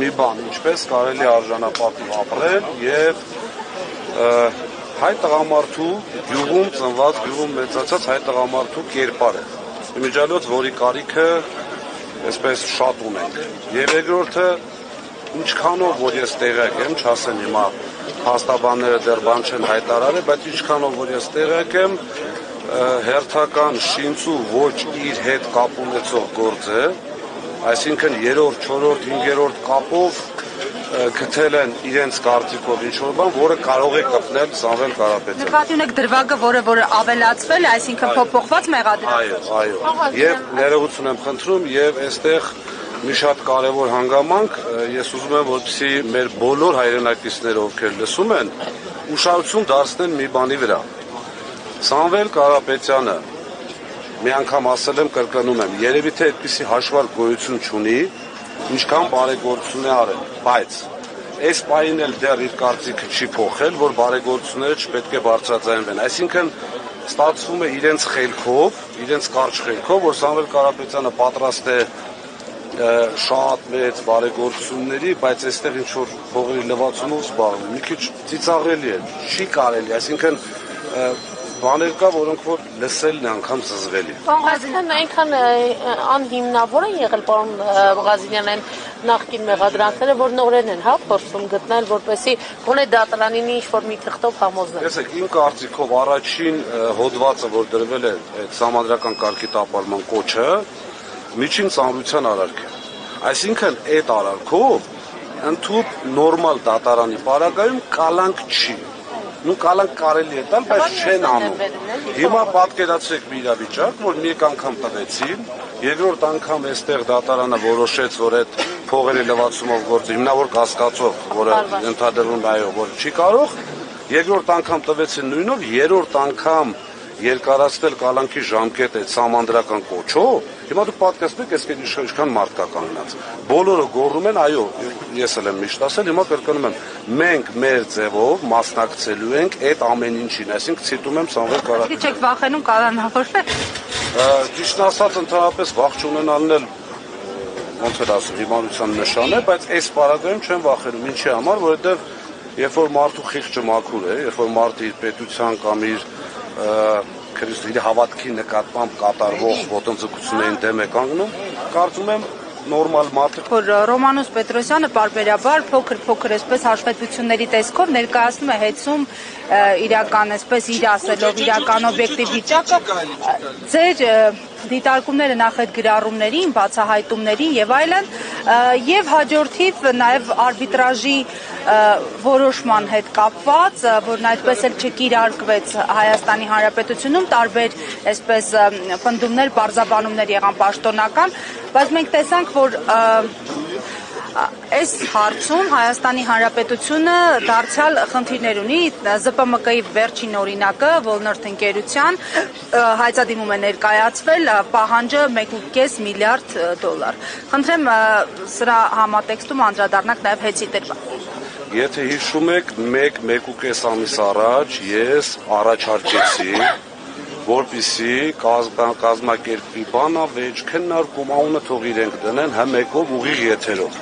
մի բան, ինչպես կարելի արժանապատիվ ապրել եւ հայ տղամարդու գյուղում ծնված, գյուղում մեծացած հայ տղամարդու կերպարը։ Իմիջիալոց, որի կարիքը այսպես շատ ունենք։ Եվ երկրորդը, ինչքանով որ ես տեղյակ եմ, չասեն հիմա փաստաբանները դեռ բան չեն հայտարարել, բայց ինչքանով որ ես տեղյակ եմ, հերթական շինծու ոչ իր հետ կապ ունեցող գործ է, այսինքն 3-րդ, 4-րդ, 5-րդ կապով գտել են իրենց կարծիքով ինչ-որ բան, որը կարող է կպնել Սամվել Կարապետյանը։ Նկատի ունեք դրվագը, որը ավելացվել է, այսինքն փոփոխված մեղադրված։ Այո։ Եվ ներողություն եմ խնդրում, եւ այստեղ մի շատ կարևոր հանգամանք, ես ուզում եմ, որպեսզի մեր բոլոր հայրենակիցները, ովքեր լսում են, ուշադրություն դարձնեն մի բանի վրա։ Սամվել Կարապետյանը, մի անգամ ասել եմ, կրկնում եմ, երևի թե այդպիսի հաշվարկ գոյություն չունի, ինչքան բարեգործություն է արել, բայց այս պահին էլ դեռ իր կարծիքը չի փոխել, որ բարեգործությունները չպետք է բարձրաձայնվեն։ Այսինքն ստացվում է իրենց խելքով, իրենց կարճ խելքով, որ Սամվել Կարապետյանը պատրաստ է շատ մեծ բարեգործությունների, բայց այստեղ ինչ որ փողերի լվացումով զբաղվում, մի քիչ ծիծաղելի է, չի կարելի, այսինքն բաներ կա, որոնք որ լսելն է անգամ զզվելի։ Պարոն Ղազինյան, այնքան անհիմնավոր են եղել, պարոն Ղազինյան, այն նախկին մեղադրանքները, որ նորեն են, հա, փորձում գտնել, որպեսզի գոնե դատարանին ինչ-որ մի թղթով համոզեն։ Տեսեք, իմ կարծիքով առաջին հոդվածը, որ դրվել է այդ սահմանադրական կարգի տապալման կոչը, միջին ծանրության արարք է։ Այսինքն այդ արարքով ընդհանուր նորմալ դատարանի պարագայում կալանք չի։ Նու կալանք կարելի է տալ, բայց չեն անում։ Հիմա պատկերացրեք մի իրավիճակ, որ մեկ անգամ տվեցին, երկրորդ անգամ այստեղ դատարանը որոշեց, որ այդ փողերի լվացումով գործը հիմնավոր կասկածով, որը ընդհանրում այո, որ չի կարող, երկրորդ անգամ տվեցին նույնով, երրորդ անգամ երկարացնել կալանքի ժամկետը սահմանադրական կոչով, հիմա դուք պատկերացնեք, այսքան ինչքան մարդ կա կանգնած։ Բոլորը գոռում են, այո, ես էլ եմ միշտ ասել, հիմա կրկնում եմ, մենք մեր ձևով մասնակցելու ենք այդ ամեն ինչին, այսինքն ցիտում եմ Սամվել Կարապետյանը։ Չեք վախենում կալանավորվել։ Ճիշտն ասած, ընդհանրապես վախ չունենալն էլ ոնց որ ասում, հիմարության նշան է, բայց այս պարագայում չեմ վախենում, ինչի համար, որովհետև երբ որ մարդու խիղճը մաքուր է, երբ որ մարդը իր պետության կամ իր իր հավատքի նկատմամբ կատարվող ոտնձգություններին դեմ է կանգնում, կարծում եմ նորմալ մարդը։ Որ Ռոմանոս Պետրոսյանը պարբերաբար փոքր այսպես հաշվետվությունների տեսքով ներկայացնում է հեծում իրական այսպես իր ասելով իրական օբյեկտիվ վիճակը, ձեր դիտարկումները նախ այդ գրառումներին, բացահայտումներին եւ այլն, եւ հաջորդիվ նաեւ արբիտրաժի որոշման հետ կապված, որն այդպես էլ չկիրարկվեց Հայաստանի Հանրապետությունում, տարբեր այսպես պնդումներ, բարձաբանումներ եղան պաշտոնական, բայց մենք տեսանք, որ այս հարցում Հայաստանի Հանրապետությունը դարձյալ խնդիրներ ունի, ԶՊՄԿ-ի վերջին օրինակը Walmart ընկերության հայցադիմում է ներկայացվել պահանջը 1.5 միլիարդ դոլար։ Խնդրեմ սրա համատեքստում անդրադառնանք նաև հեծի դրվագ։ Եթե հիշում եք, 1-1.5 ամիս առաջ ես առաջարկեցի, որպեսզի կազմակերպի բանավեճ քննարկում անունը թող իրենք դնեն հմեկով ուղիղ եթերով։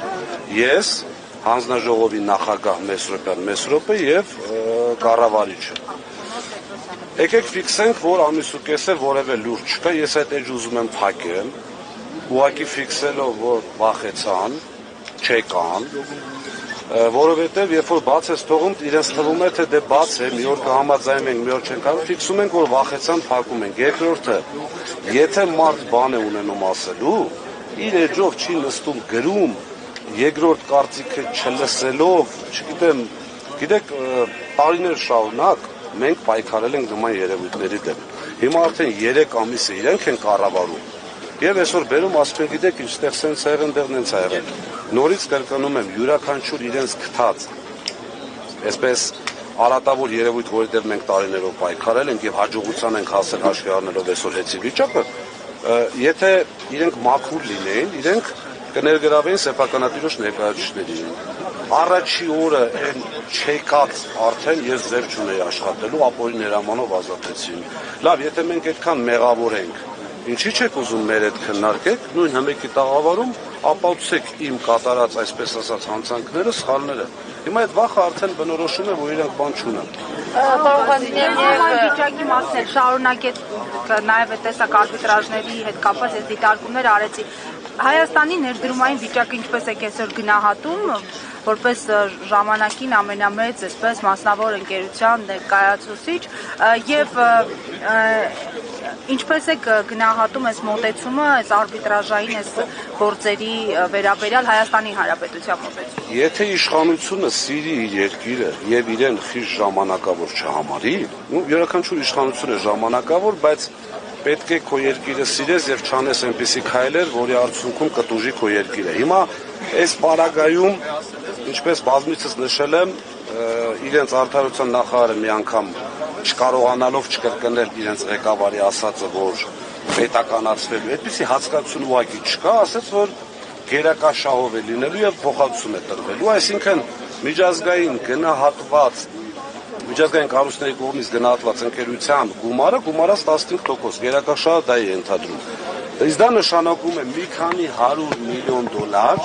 Ես, հանձնաժողովի նախագահ Մեսրոպը եւ կառավարիչը։ Եկեք ֆիքսենք, որ ամիս ու կեսը որևէ լուրջ չկա, ես այդ էջ ուզում եմ փակել, ուղղակի ֆիքսելով, որ վախեցան, չեկան, որովհետև երբ որ բաց ես թողում, իրենց թվում է, թե դե բաց է, մի օր կհամաձայնենք, մի օր չենք կարող, ֆիքսում ենք, որ վախեցան, փակում ենք։ Երկրորդը, եթե մարդ բան է ունենում ասելու, իր էջով չի նստում գրում, երկրորդ կարծիքը չլսելով, չգիտեմ, գիտեք, տարիներ շարունակ մենք պայքարել ենք նման երևույթների դեմ։ Հիմա արդեն 3 ամիս է իրենք են կառավարում։ Եվ այսօր բերում ասում են, գիտեք, ինչտեղ սենց ա եղել, դեռ նենց ա եղել։ Նորից կրկնում եմ, յուրաքանչյուր իրենց գտած, այսպես արատավոր երևույթ, որովհետև մենք տարիներով պայքարել ենք եւ հաջողության ենք հասել հաշվի առնելով այսօր հեծի վիճակը, եթե իրենք մաքուր լինեին, իրենք կներգրավեին սեփականատիրոջ ներկայացուցիչներին։ Առաջի օրը այն չեկած արդեն ես ձեր չունեի աշխատելու, ապօրին հրամանով ազատեցին։ Լավ, եթե մենք այդքան մեղավոր ենք, Ինչի՞ չեք ուզում մեր հետ քննարկեք, նույն հմեկի տաղավարում ապացուցեք իմ կատարած, այսպես ասած, հանցանքները, սխալները։ Հիմա այդ վախը արդեն բնորոշում է, որ իրանք բան չունեն։ Պարոն Ղազինյան, վիճակի մասն էլ շարունակեց նաև այդ տեսակ արբիտրաժների հետ կապված այս դիտարկումները արեցի։ Հայաստանի ներդրումային վիճակը ինչպես եք այսօր գնահատում, որպես ժամանակին ամենամեծ, այսպես մասնավոր ընկերության ներկայացուցիչ եւ ինչպես եք գնահատում այս մոտեցումը, այս արբիտրաժային այս գործերի վերաբերյալ Հայաստանի Հանրապետության մոտեցումը։ Եթե իշխանությունը սիրի իր երկիրը եւ իրեն խիստ ժամանակավոր չհամարի, յուրաքանչյուր իշխանություն է ժամանակավոր, բայց պետք է քո երկիրը սիրես եւ չանես այնպիսի քայլեր, որի արդյունքում կտուժի քո երկիրը։ Հիմա այս պարագայում, ինչպես բազմիցս նշել եմ, իրենց արդարության նախարարը մի անգամ չկարողանալով չկրկնել իրենց ղեկավարի ասածը, որ պետականացվելու, այդպիսի հասկացություն ուղղակի չկա, ասաց, որ գերակա շահով է լինելու եւ փոխհատուցում է տրվելու, այսինքն միջազգային գնահատված միջազգային կառույցների կողմից գնահատված ընկերության գումարած 15%, գերակաշահը դա է ընդհանրում։ Իսկ դա նշանակում է մի քանի 100 միլիոն դոլար,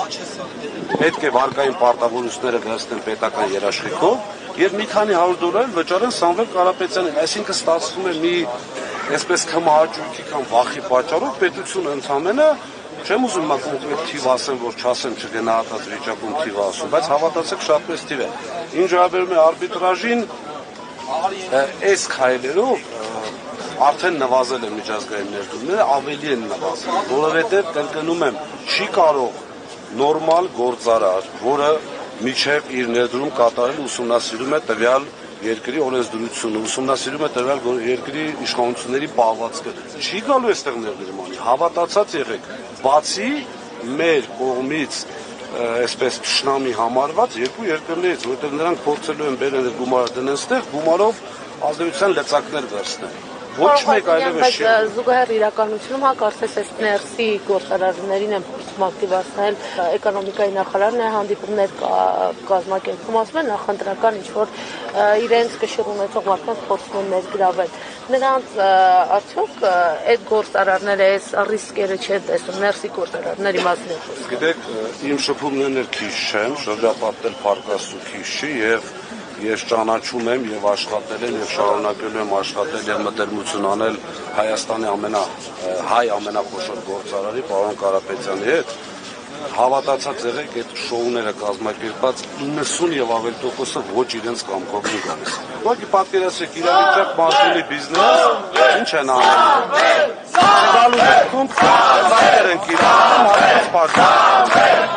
պետք է վարկային պարտավորությունները վերցնեն պետական երաշխիքով եւ մի քանի 100 դոլար վճարեն Սամվել Կարապետյանին, այսինքն ստացվում է մի այսպես կմահաճույքի կամ վախի պատճառով պետությունը ընդհանրապես չեմ ուզում մա կոնկրետ թիվ ասեմ, որ չասեմ չգնահատած վիճակում թիվ ասում, բայց հավատացեք շատ մեծ թիվ է։ Ինչ վերաբերում է արբիտրաժին, այս քայլերով արդեն նվազել են միջազգային ներդրումները, ավելի են նվազել, որովհետև կրկնում եմ, չի կարող նորմալ գործարար, որը միջև իր ներդրում կատարել ուսումնասիրում է տվյալ երկրի օրենսդրությունը, ուսումնասիրում է տվյալ երկրի իշխանությունների պահվածքը, չի գալու այստեղ ներդրում անի, հավատացած եղեք, բացի մեր կողմից այսպես թշնամի համարված երկու երկրներից, որովհետև նրանք փորձելու են բերել գումարը դնեն ստեղ, գումարով ազդեցության լծակներ վերցնել։ Ոչ մեկ այլևս չի։ Զուգահեռ իրականությունում կարծես այս ներսի գործարարներին են փորձում ակտիվացնել էկոնոմիկայի նախարարն է հանդիպումներ կազմակերպում, ասում են նախընտրական ինչ-որ իրենց կշիռ ունեցող մարդկանց փորձում են ներգրավել։ Նրանց արդյոք այդ գործարարները այս ռիսկերը չեն տեսնում, ներսի գործարարների մասին։ Գիտեք, իմ շփումներն քիչ չեն, շրջապատել Փարքաստու քիչ չի եւ ես ճանաչում եմ եւ աշխատել եմ եւ շարունակելու եմ աշխատել եւ մտերմություն անել Հայաստանի ամենախոշոր գործարարի պարոն Կարապետյանի հետ։ Հավատացած եղեք, այդ շոուները կազմակերպած 90 եւ ավելի տոկոսը ոչ իրենց կամքով են գալիս։ Ուղղակի պատկերացրեք, իրավիճակ մարդու բիզնես, ինչ են անում։ Գալու դեպքում ծախեր են կիրառում, մարդկանց պատճառով։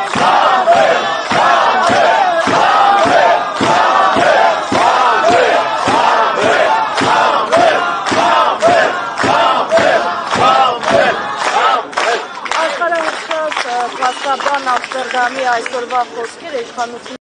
Ամստերդամի այսօրվա խոսքերը իշխանություն